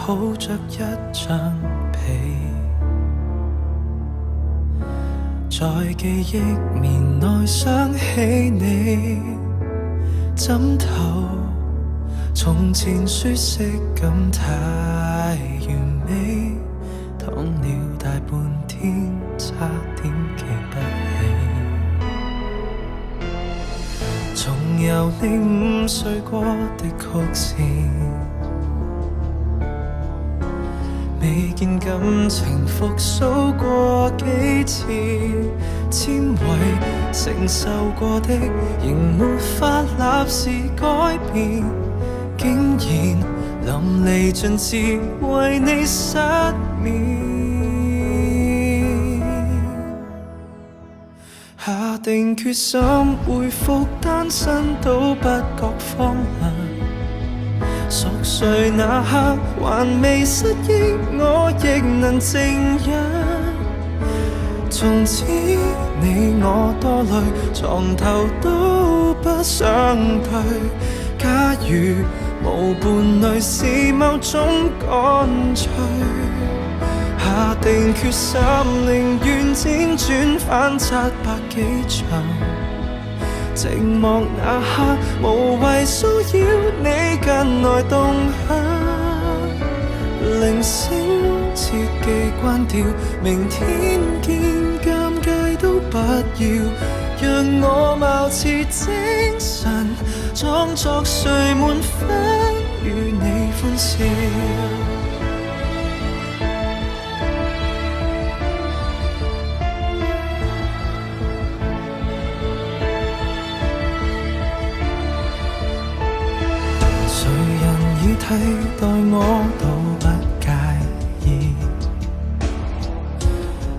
抱着一張被，在記憶棉內想起你，枕頭從前舒適感太完美，躺了大半天，差點記不起。重遊你5歲過的曲線，未見感情復甦過幾次，纖維承受過的，仍沒法立時改變，竟然淋漓盡致為你失眠。下定決心回復單身都不覺荒涼，熟睡那刻還未失憶，我亦能靜養。從此你我多累，床頭都不想退。假如無伴侶是某種乾脆，下定決心寧願輾轉反側百幾場，寂寞那刻無謂騷擾你近來動向，鈴聲切記關掉，明天見，尷尬都不要，讓我貌似精神，裝作睡滿分與你歡笑。替代我都不介意，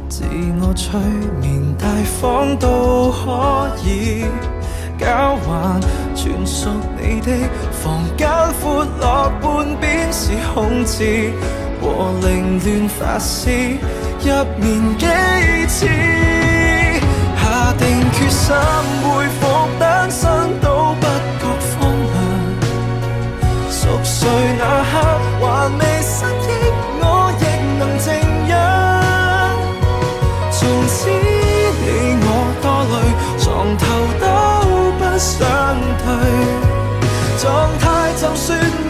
自我催眠大方都可以，交換全屬你的房間，闊落半邊是空置，和凌亂發洩入眠幾次，下定決心回復單身都不覺荒涼。熟睡那刻還未失憶，我亦能靜養。從此你我多累，床頭都不想退，狀態就算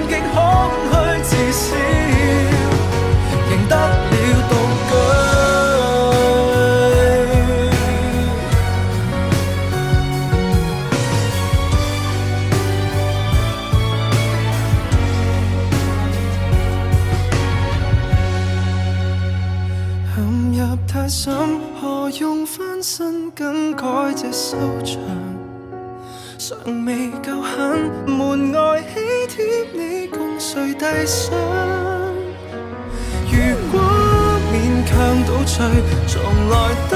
極空虛，至少贏得了獨居。太深，何用翻身更改這收場？尚未夠狠，門外喜帖你共誰遞上？如果勉強倒敘，從來都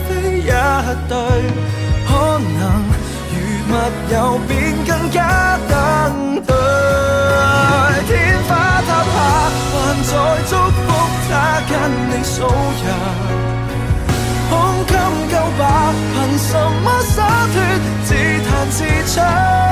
非一對，可能如密友便更加登對。天花塌下，還在祝福他跟你數日。胸襟夠吧，憑什麼灑脫，自彈自唱？